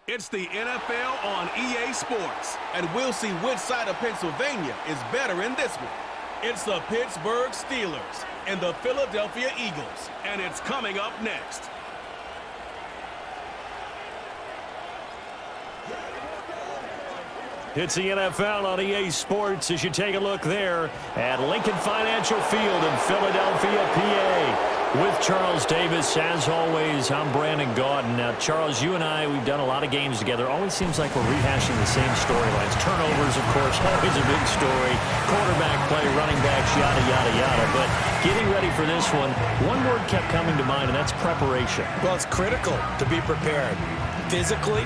It's the NFL on EA Sports, and we'll see which side of Pennsylvania is better in this one. It's the Pittsburgh Steelers and the Philadelphia Eagles, and it's coming up next. It's the NFL on EA Sports as you take a look there at Lincoln Financial Field in Philadelphia, PA. With Charles Davis, as always, I'm Brandon Gaudin. Now, Charles, you and I, we've done a lot of games together. Always seems like we're rehashing the same storylines. Turnovers, of course, always a big story. Quarterback play, running backs, yada, yada, yada. But getting ready for this one word kept coming to mind, and that's preparation. Well, it's critical to be prepared. Physically,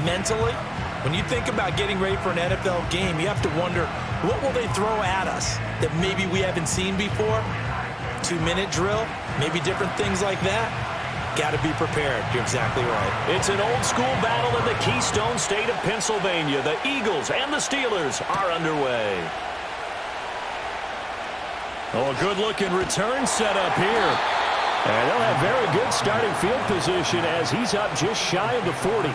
mentally. When you think about getting ready for an NFL game, you have to wonder, what will they throw at us that maybe we haven't seen before? 2-minute drill, maybe different things like that. Got to be prepared. You're exactly right. It's an old-school battle in the Keystone State of Pennsylvania. The Eagles and the Steelers are underway. Oh, a good-looking return set up here. And they'll have very good starting field position as he's up just shy of the 40.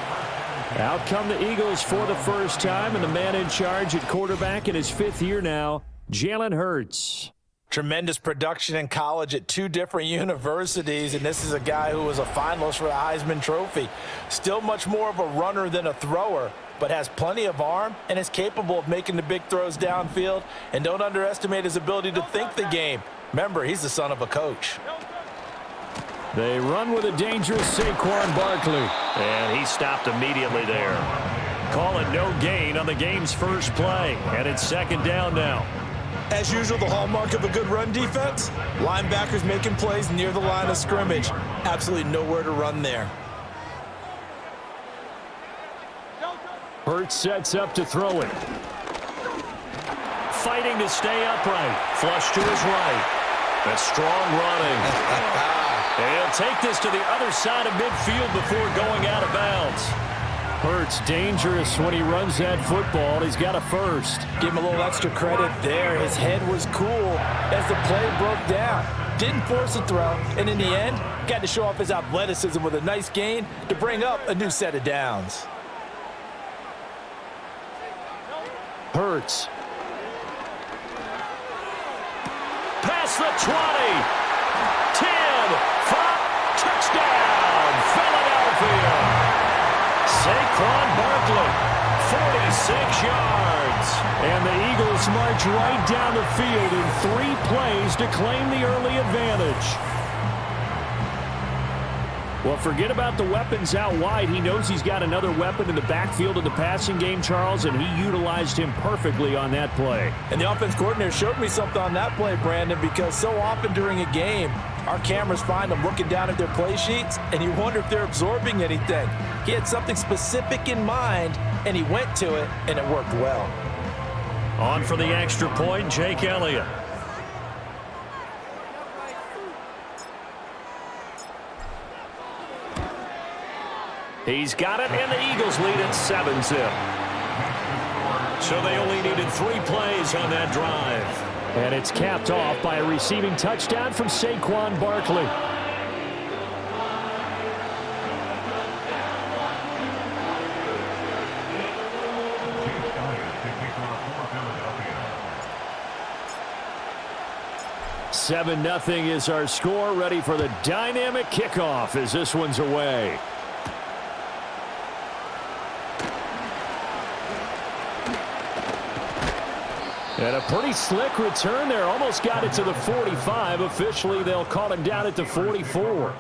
Out come the Eagles for the first time, and the man in charge at quarterback in his 5th year now, Jalen Hurts. Tremendous production in college at 2 different universities, and this is a guy who was a finalist for the Heisman Trophy. Still much more of a runner than a thrower, but has plenty of arm and is capable of making the big throws downfield. And don't underestimate his ability to think the game. Remember, he's the son of a coach. They run with a dangerous Saquon Barkley. And he stopped immediately there. Call it no gain on the game's first play. And it's 2nd down now. As usual, the hallmark of a good run defense, linebackers making plays near the line of scrimmage. Absolutely nowhere to run there. Hurts sets up to throw it. Fighting to stay upright. Flush to his right. That's strong running. He'll take this to the other side of midfield before going out of bounds. Hurts dangerous when he runs that football. He's got a first. Give him a little extra credit there. His head was cool as the play broke down. Didn't force a throw, and in the end, got to show off his athleticism with a nice gain to bring up a new set of downs. Hurts. Past the 20. 10, 5, touchdown, Philadelphia. Saquon Barkley, 46 yards. And the Eagles march right down the field in 3 plays to claim the early advantage. Well, forget about the weapons out wide. He knows he's got another weapon in the backfield of the passing game, Charles, and he utilized him perfectly on that play. And the offense coordinator showed me something on that play, Brandon, because so often during a game, our cameras find them looking down at their play sheets, and you wonder if they're absorbing anything. He had something specific in mind, and he went to it, and it worked well. On for the extra point, Jake Elliott. He's got it, and the Eagles lead at 7-zip. So they only needed 3 plays on that drive. And it's capped off by a receiving touchdown from Saquon Barkley. Seven 0 is our score. Ready for the dynamic kickoff as this one's away. And a pretty slick return there. Almost got it to the 45. Officially, they'll call him down at the 44.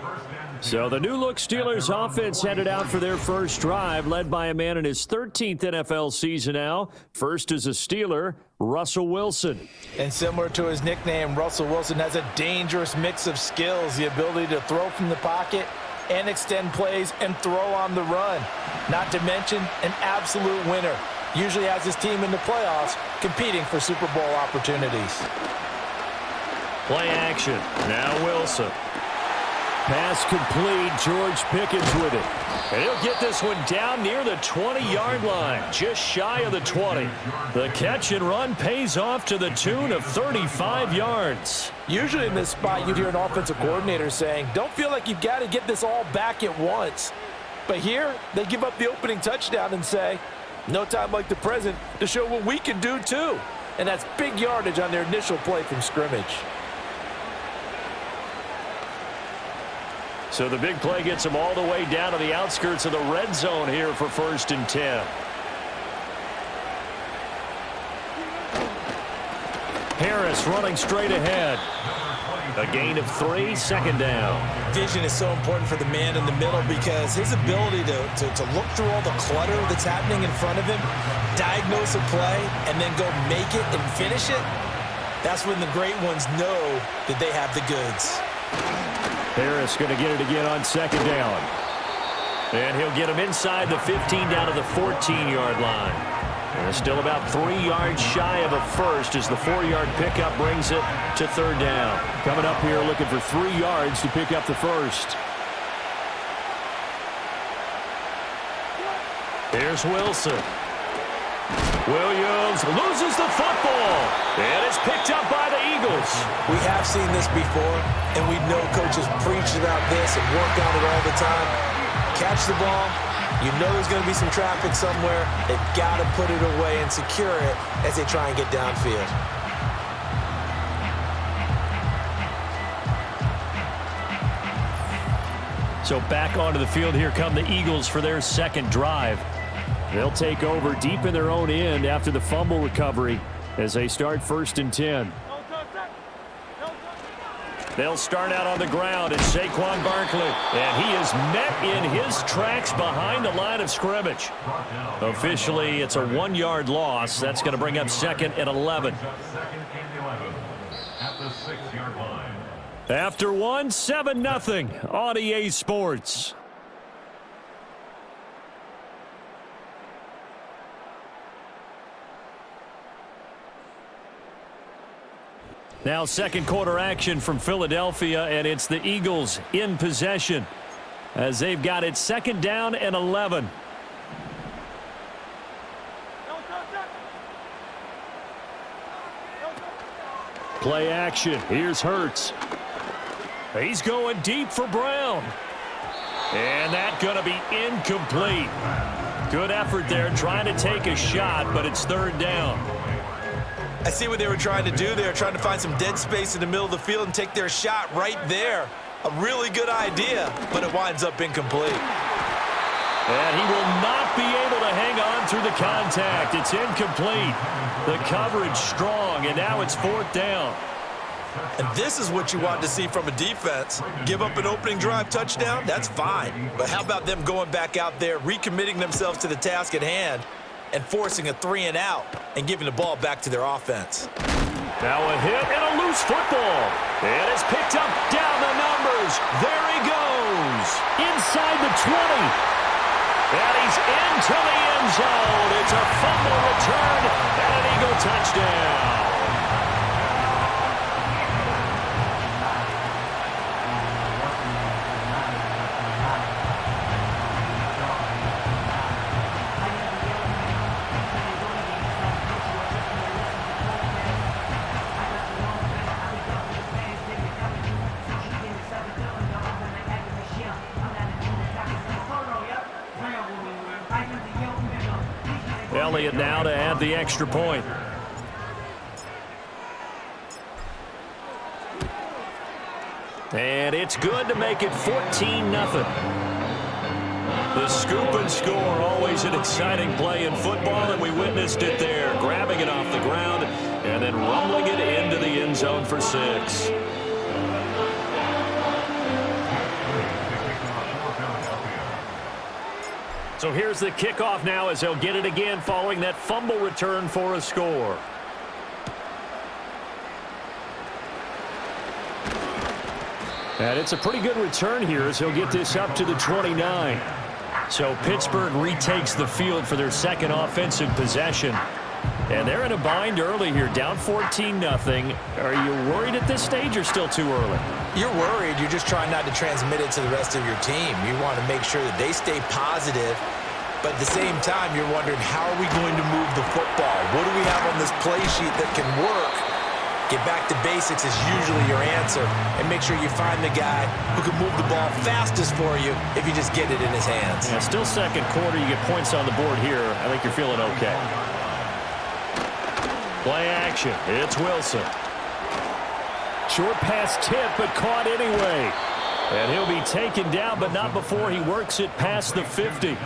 So the new-look Steelers offense headed out for their first drive, led by a man in his 13th NFL season now. First as a Steeler, Russell Wilson. And similar to his nickname, Russell Wilson has a dangerous mix of skills, the ability to throw from the pocket and extend plays and throw on the run. Not to mention an absolute winner. Usually has his team in the playoffs competing for Super Bowl opportunities. Play action. Now Wilson. Pass complete. George Pickens with it. And he'll get this one down near the 20-yard line, just shy of the 20. The catch and run pays off to the tune of 35 yards. Usually in this spot, you'd hear an offensive coordinator saying, don't feel like you've got to get this all back at once. But here, they give up the opening touchdown and say, no time like the present to show what we can do too. And that's big yardage on their initial play from scrimmage. So the big play gets them all the way down to the outskirts of the red zone here for 1st and 10. Harris running straight ahead. A gain of 3, 2nd down. Vision is so important for the man in the middle because his ability to look through all the clutter that's happening in front of him, diagnose a play, and then go make it and finish it, that's when the great ones know that they have the goods. Harris going to get it again on 2nd down. And he'll get him inside the 15 down to the 14-yard line. And still about 3 yards shy of a first as the 4-yard pickup brings it to 3rd down. Coming up here looking for 3 yards to pick up the first. Here's Wilson. Williams loses the football. And it's picked up by the Eagles. We have seen this before, and we know coaches preach about this and work on it all the time. Catch the ball. You know there's going to be some traffic somewhere. They've got to put it away and secure it as they try and get downfield. So back onto the field here come the Eagles for their 2nd drive. They'll take over deep in their own end after the fumble recovery as they start 1st and 10. They'll start out on the ground at Saquon Barkley. And he is met in his tracks behind the line of scrimmage. Officially, it's a 1-yard loss. That's going to bring up 2nd and 11. After 1, 7-0 on EA Sports. Now 2nd quarter action from Philadelphia, and it's the Eagles in possession as they've got it 2nd down and 11. Play action. Here's Hurts. He's going deep for Brown. And that's going to be incomplete. Good effort there trying to take a shot, but it's 3rd down. I see what they were trying to do there, trying to find some dead space in the middle of the field and take their shot right there. A really good idea, but it winds up incomplete. And he will not be able to hang on through the contact. It's incomplete. The coverage strong, and now it's 4th down. And this is what you want to see from a defense. Give up an opening drive touchdown, that's fine. But how about them going back out there, recommitting themselves to the task at hand, and forcing a 3-and-out and giving the ball back to their offense. Now a hit and a loose football. And it's picked up down the numbers. There he goes. Inside the 20. And he's into the end zone. It's a fumble return and an Eagle touchdown. Elliott now to add the extra point. And it's good to make it 14-0. The scoop and score, always an exciting play in football, and we witnessed it there, grabbing it off the ground and then rumbling it into the end zone for 6. So here's the kickoff now as they'll get it again following that fumble return for a score. And it's a pretty good return here as he'll get this up to the 29. So Pittsburgh retakes the field for their 2nd offensive possession. And they're in a bind early here, down 14-0. Are you worried at this stage or still too early? You're worried. You're just trying not to transmit it to the rest of your team. You want to make sure that they stay positive. But at the same time, you're wondering, how are we going to move the football? What do we have on this play sheet that can work? Get back to basics is usually your answer, and make sure you find the guy who can move the ball fastest for you if you just get it in his hands. Yeah, still second quarter. You get points on the board here. I think you're feeling okay. Play action. It's Wilson. Short pass tip, but caught anyway. And he'll be taken down, but not before he works it past the 50.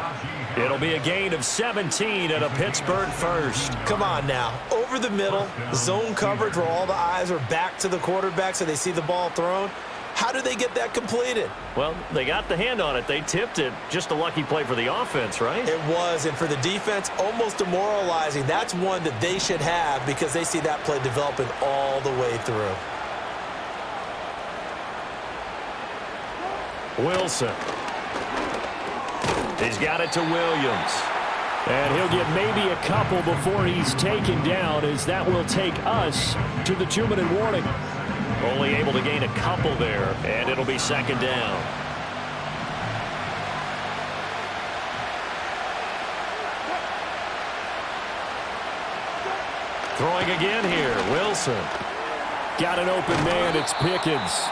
It'll be a gain of 17 and a Pittsburgh first. Come on now. Over the middle, zone coverage where all the eyes are back to the quarterback so they see the ball thrown. How do they get that completed? Well, they got the hand on it. They tipped it. Just a lucky play for the offense, right? It was, and for the defense, almost demoralizing. That's one that they should have because they see that play developing all the way through. Wilson. He's got it to Williams. And he'll get maybe a couple before he's taken down, as that will take us to the 2-minute warning. Only able to gain a couple there, and it'll be second down. Throwing again here, Wilson. Got an open man, it's Pickens.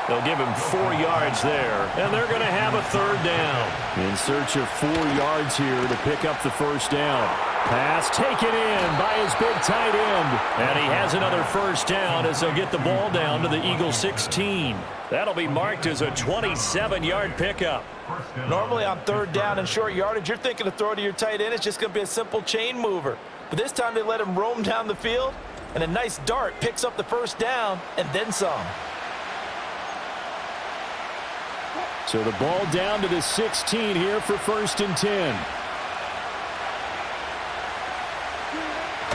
They'll give him 4 yards there, and they're going to have a third down. In search of 4 yards here to pick up the first down. Pass taken in by his big tight end. And he has another first down as they'll get the ball down to the Eagles 16. That'll be marked as a 27-yard pickup. Normally on third down and short yardage, you're thinking to throw to your tight end. It's just going to be a simple chain mover. But this time they let him roam down the field, and a nice dart picks up the first down and then some. So the ball down to the 16 here for 1st and 10.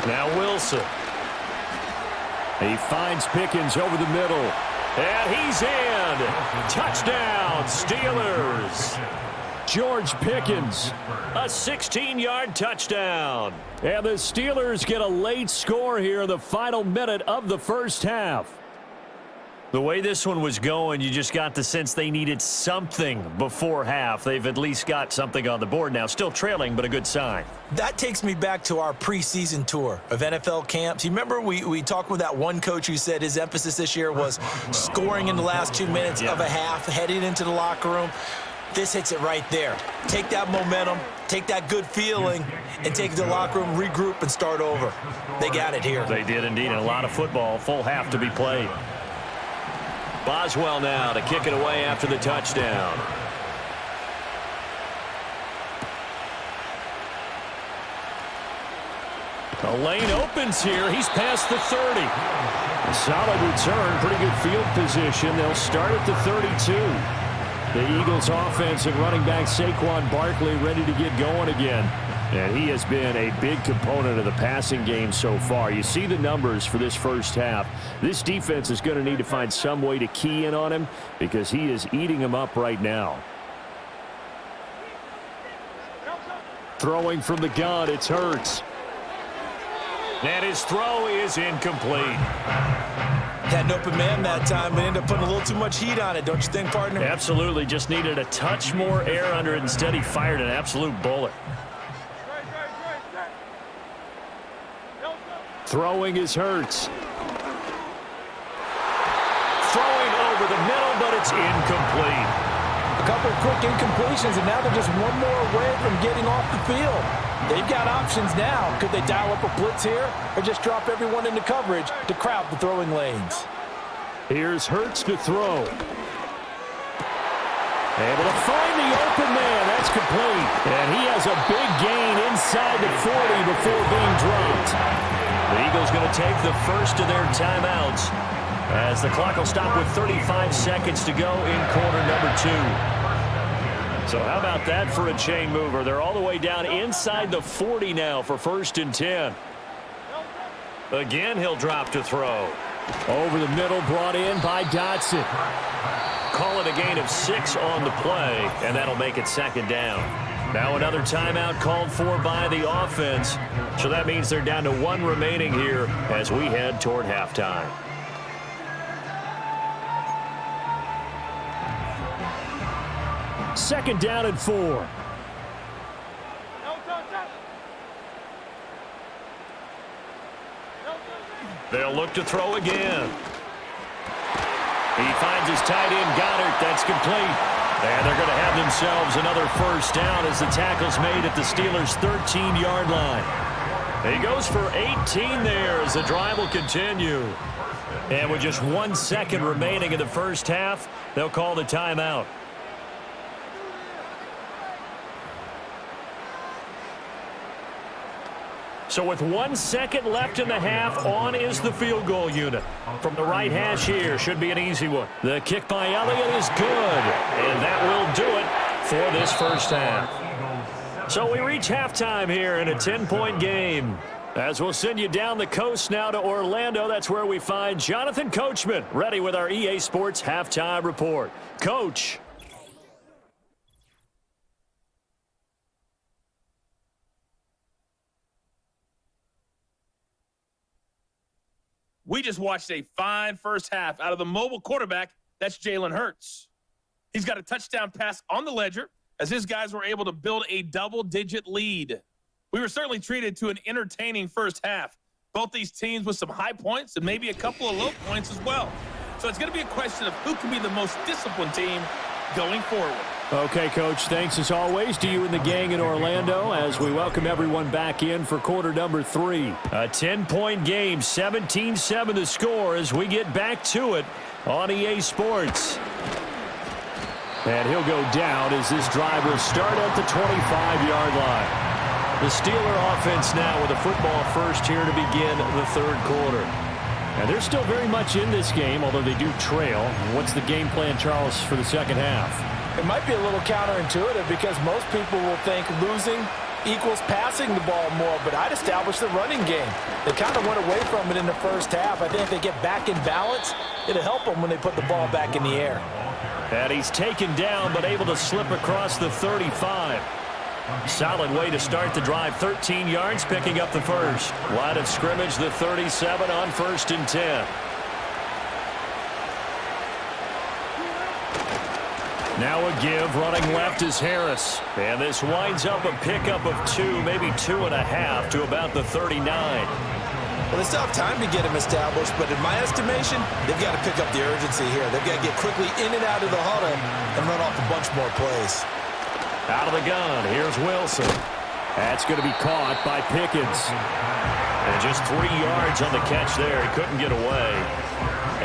Now Wilson. He finds Pickens over the middle. And he's in. Touchdown, Steelers. George Pickens. A 16-yard touchdown. And the Steelers get a late score here in the final minute of the first half. The way this one was going, you just got the sense they needed something before half. They've at least got something on the board now. Still trailing, but a good sign. That takes me back to our preseason tour of NFL camps. You remember we talked with that one coach who said his emphasis this year was scoring in the last 2 minutes of a half, heading into the locker room. This hits it right there. Take that momentum, take that good feeling, and take it to the locker room, regroup, and start over. They got it here. They did indeed, and a lot of football, full half to be played. Boswell now to kick it away after the touchdown. The lane opens here. He's past the 30. A solid return, pretty good field position. They'll start at the 32. The Eagles offense and running back Saquon Barkley ready to get going again. And he has been a big component of the passing game so far. You see the numbers for this first half. This defense is going to need to find some way to key in on him because he is eating them up right now. Throwing from the gun, it's Hurts. And his throw is incomplete. Had an open man that time, but ended up putting a little too much heat on it, don't you think, partner? Absolutely. Just needed a touch more air under it. Instead, he fired an absolute bullet. Throwing is Hurts. Throwing over the middle, but it's incomplete. A couple of quick incompletions, and now they're just one more away from getting off the field. They've got options now. Could they dial up a blitz here or just drop everyone into coverage to crowd the throwing lanes? Here's Hurts to throw. Able to find the open man. That's complete. And he has a big gain inside the 40 before being dropped. The Eagles going to take the first of their timeouts as the clock will stop with 35 seconds to go in quarter number 2. So how about that for a chain mover? They're all the way down inside the 40 now for 1st and 10. Again, he'll drop to throw. Over the middle, brought in by Dotson. Call it a gain of 6 on the play, and that'll make it second down. Now another timeout called for by the offense. So that means they're down to 1 remaining here as we head toward halftime. Second down and 4. They'll look to throw again. He finds his tight end, Goddard. That's complete. And they're going to have themselves another first down as the tackle's made at the Steelers' 13-yard line. He goes for 18 there as the drive will continue. And with just 1 second remaining in the first half, they'll call the timeout. So with 1 second left in the half, on is the field goal unit. From the right hash here, should be an easy one. The kick by Elliott is good, and that will do it for this first half. So we reach halftime here in a 10-point game. As we'll send you down the coast now to Orlando, that's where we find Jonathan Coachman, ready with our EA Sports halftime report. Coach. We just watched a fine first half out of the mobile quarterback. That's Jalen Hurts. He's got a touchdown pass on the ledger as his guys were able to build a double-digit lead. We were certainly treated to an entertaining first half. Both these teams with some high points and maybe a couple of low points as well. So it's going to be a question of who can be the most disciplined team going forward. Okay, Coach, thanks as always to you and the gang in Orlando as we welcome everyone back in for quarter number 3. A 10-point game, 17-7 the score as we get back to it on EA Sports. And he'll go down as this drive will start at the 25-yard line. The Steeler offense now with a football first here to begin the third quarter. And they're still very much in this game, although they do trail. What's the game plan, Charles, for the second half? It might be a little counterintuitive because most people will think losing equals passing the ball more, but I'd establish the running game. They kind of went away from it in the first half. I think if they get back in balance, it'll help them when they put the ball back in the air. And he's taken down but able to slip across the 35. Solid way to start the drive. 13 yards, picking up the first. Line of scrimmage, the 37 on 1st and 10. Now a give, running left is Harris. And this winds up a pickup of 2, maybe 2.5 to about the 39. Well, they still have time to get him established, but in my estimation, they've got to pick up the urgency here. They've got to get quickly in and out of the huddle and run off a bunch more plays. Out of the gun, here's Wilson. That's going to be caught by Pickens. And just 3 yards on the catch there. He couldn't get away.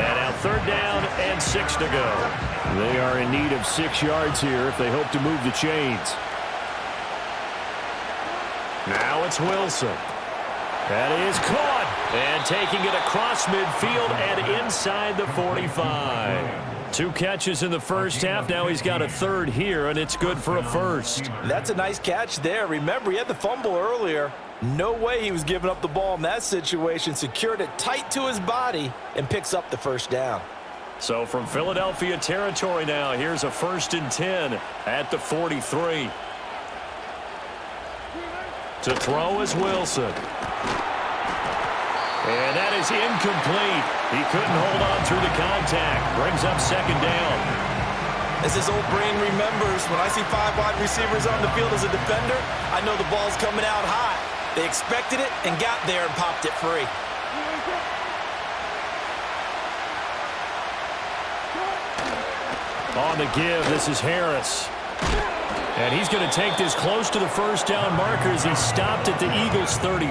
And now 3rd down and 6 to go. They are in need of 6 yards here if they hope to move the chains. Now it's Wilson. That is caught. And taking it across midfield and inside the 45. 2 catches in the first half. Now he's got a 3rd here, and it's good for a first. That's a nice catch there. Remember, he had the fumble earlier. No way he was giving up the ball in that situation. Secured it tight to his body and picks up the first down. So from Philadelphia territory now, here's a 1st and 10 at the 43. To throw is Wilson. And that is incomplete. He couldn't hold on through the contact. Brings up 2nd down. As his old brain remembers, when I see 5 wide receivers on the field as a defender, I know the ball's coming out high. They expected it and got there and popped it free. On the give, this is Harris. And he's going to take this close to the first down marker as he stopped at the Eagles' 35.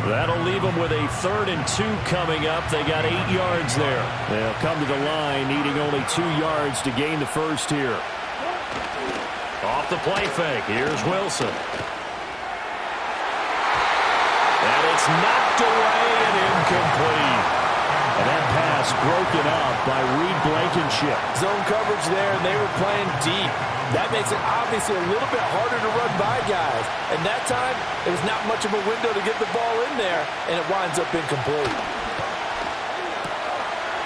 That'll leave them with a 3rd and 2 coming up. They got 8 yards there. They'll come to the line needing only 2 yards to gain the first here. Off the play fake, here's Wilson. And it's knocked away and incomplete. And that pass broken up by Reed Blankenship. Zone coverage there, and they were playing deep. That makes it obviously a little bit harder to run by guys. And that time, it was not much of a window to get the ball in there, and it winds up incomplete.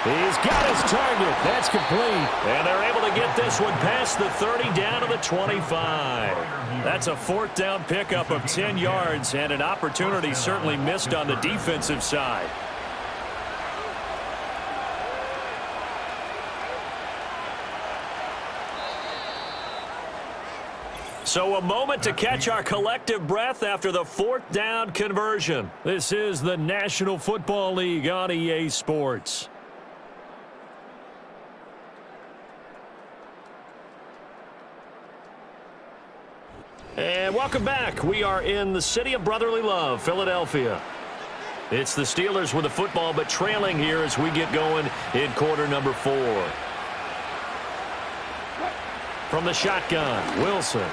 He's got his target. That's complete. And they're able to get this one past the 30 down to the 25. That's a 4th down pickup of 10 yards and an opportunity certainly missed on the defensive side. So a moment to catch our collective breath after the 4th down conversion. This is the National Football League on EA Sports. And welcome back. We are in the city of brotherly love, Philadelphia. It's the Steelers with the football, but trailing here as we get going in quarter number 4. From the shotgun, Wilson.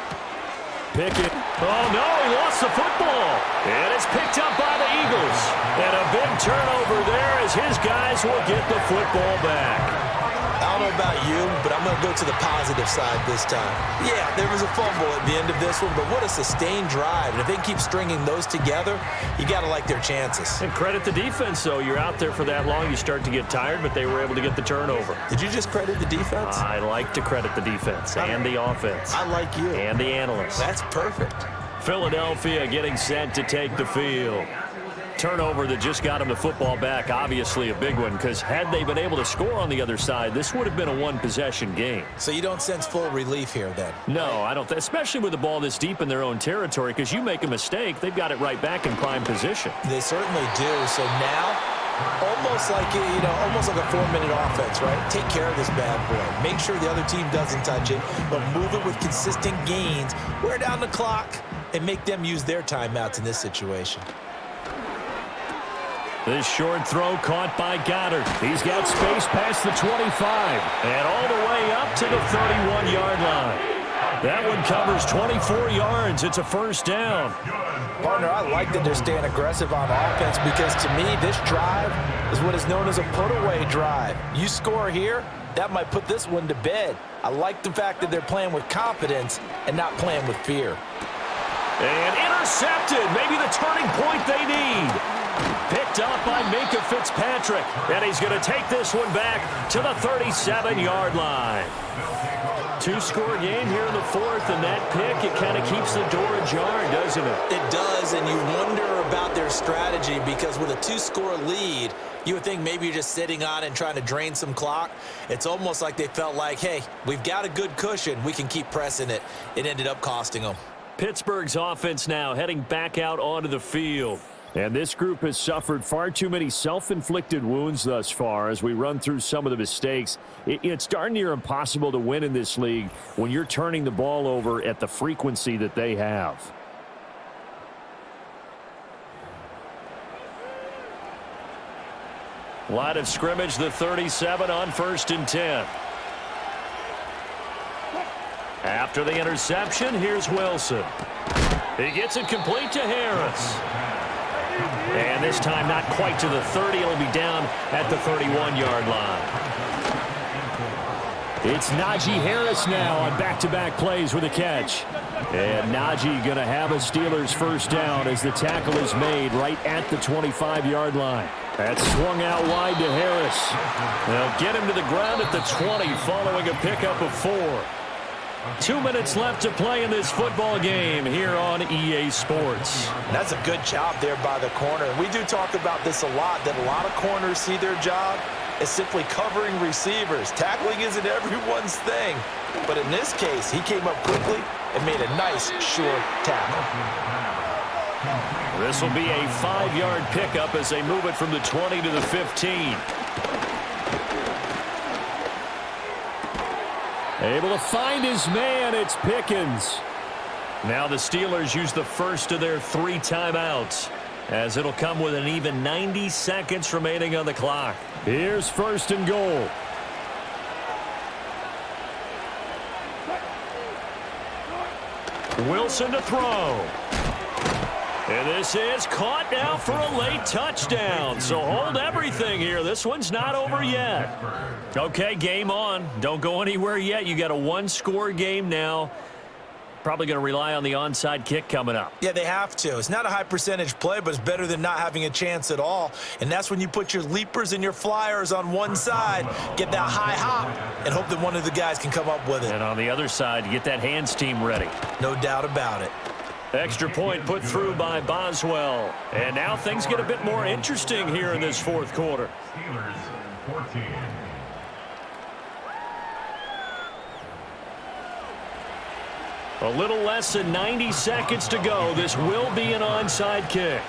Pickett. Oh, no, he lost the football. And it's picked up by the Eagles. And a big turnover there as his guys will get the football back. I don't know about you, but I'm going to go to the positive side this time. Yeah, there was a fumble at the end of this one, but what a sustained drive. And if they keep stringing those together, you got to like their chances. And credit the defense, though. You're out there for that long, you start to get tired, but they were able to get the turnover. Did you just credit the defense? I like to credit the defense and the offense. I like you. And the analysts. That's perfect. Philadelphia getting set to take the field. Turnover that just got him the football back, obviously a big one, because had they been able to score on the other side, this would have been a one-possession game. So you don't sense full relief here then? No, I don't, especially with the ball this deep in their own territory, because you make a mistake, they've got it right back in prime position. They certainly do. So now, almost like a 4-minute offense, right? Take care of this bad boy. Make sure the other team doesn't touch it, but move it with consistent gains. Wear down the clock and make them use their timeouts in this situation. This short throw caught by Goddard. He's got space past the 25 and all the way up to the 31-yard line. That one covers 24 yards. It's a first down. Partner, I like that they're staying aggressive on offense because to me, this drive is what is known as a put-away drive. You score here, that might put this one to bed. I like the fact that they're playing with confidence and not playing with fear. And intercepted. Maybe the turning point they need. Picked up by Minka Fitzpatrick. And he's going to take this one back to the 37-yard line. 2-score game here in the 4th, and that pick, it kind of keeps the door ajar, doesn't it? It does, and you wonder about their strategy because with a 2-score lead, you would think maybe you're just sitting on and trying to drain some clock. It's almost like they felt like, hey, we've got a good cushion. We can keep pressing it. It ended up costing them. Pittsburgh's offense now heading back out onto the field. And this group has suffered far too many self-inflicted wounds thus far as we run through some of the mistakes. It's darn near impossible to win in this league when you're turning the ball over at the frequency that they have. Line of scrimmage, the 37 on 1st and 10. After the interception, here's Wilson. He gets it complete to Harris. And this time not quite to the 30. It'll be down at the 31-yard line. It's Najee Harris now on back-to-back plays with a catch. And Najee going to have a Steelers first down as the tackle is made right at the 25-yard line. That's swung out wide to Harris. They'll get him to the ground at the 20 following a pickup of 4. 2 minutes left to play in this football game here on EA Sports. That's a good job there by the corner. We do talk about this a lot, that a lot of corners see their job as simply covering receivers. Tackling isn't everyone's thing. But in this case, he came up quickly and made a nice, short tackle. This will be a 5-yard pickup as they move it from the 20 to the 15. Able to find his man. It's Pickens. Now the Steelers use the first of their 3 timeouts as it'll come with an even 90 seconds remaining on the clock. Here's 1st and goal. Wilson to throw. And this is caught now for a late touchdown. So hold everything here. This one's not over yet. Okay, game on. Don't go anywhere yet. You got a 1-score game now. Probably going to rely on the onside kick coming up. Yeah, they have to. It's not a high percentage play, but it's better than not having a chance at all. And that's when you put your leapers and your flyers on one side, get that high hop, and hope that one of the guys can come up with it. And on the other side, you get that hands team ready. No doubt about it. Extra point put through by Boswell. And now things get a bit more interesting here in this 4th quarter. Steelers 14. A little less than 90 seconds to go. This will be an onside kick.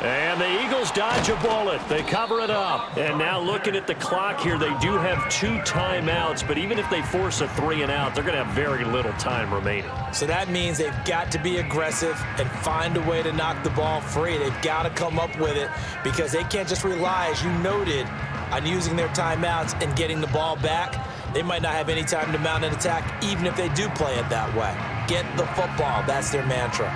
And the Eagles dodge a bullet. They cover it up. And now looking at the clock here, they do have 2 timeouts, but even if they force a 3-and-out, they're going to have very little time remaining. So that means they've got to be aggressive and find a way to knock the ball free. They've got to come up with it because they can't just rely, as you noted, on using their timeouts and getting the ball back. They might not have any time to mount an attack, even if they do play it that way. Get the football. That's their mantra.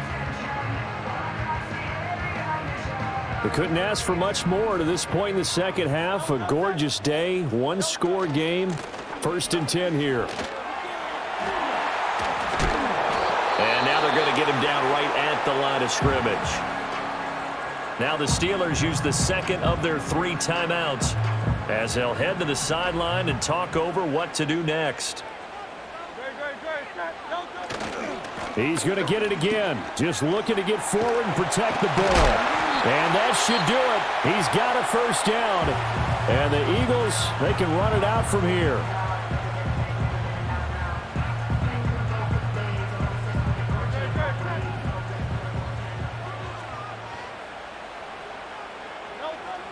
They couldn't ask for much more to this point in the second half. A gorgeous day, 1-score game. 1st and 10 here. And now they're going to get him down right at the line of scrimmage. Now the Steelers use the second of their 3 timeouts as they'll head to the sideline and talk over what to do next. He's going to get it again. Just looking to get forward and protect the ball. And that should do it. He's got a 1st down. And the Eagles, they can run it out from here.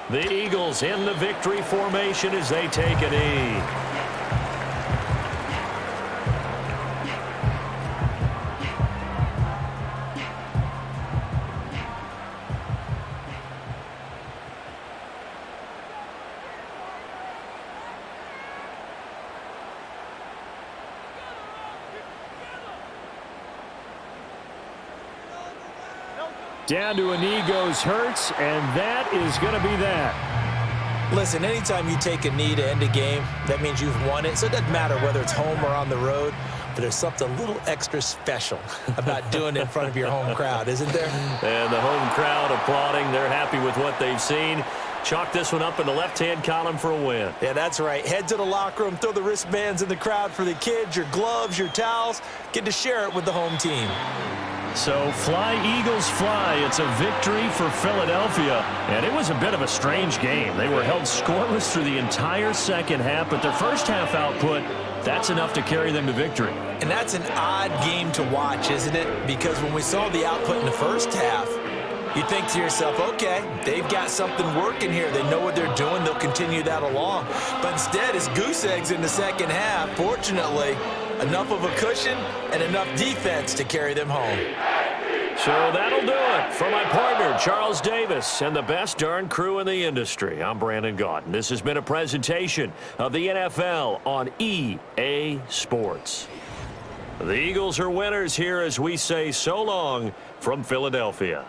The Eagles in the victory formation as they take a knee. Down to a knee goes Hurts, and that is going to be that. Listen, anytime you take a knee to end a game, that means you've won it. So it doesn't matter whether it's home or on the road, but there's something a little extra special about doing it in front of your home crowd, isn't there? And the home crowd applauding. They're happy with what they've seen. Chalk this one up in the left-hand column for a win. Yeah, that's right. Head to the locker room, throw the wristbands in the crowd for the kids, your gloves, your towels. Get to share it with the home team. So fly, Eagles, fly. It's a victory for Philadelphia. And it was a bit of a strange game. They were held scoreless through the entire second half, but their first half output, that's enough to carry them to victory. And that's an odd game to watch, isn't it? Because when we saw the output in the first half, you think to yourself, okay, they've got something working here. They know what they're doing. They'll continue that along. But instead, it's goose eggs in the second half. Fortunately, enough of a cushion and enough defense to carry them home. So that'll do it for my partner, Charles Davis, and the best darn crew in the industry. I'm Brandon Gaudin. This has been a presentation of the NFL on EA Sports. The Eagles are winners here as we say so long from Philadelphia.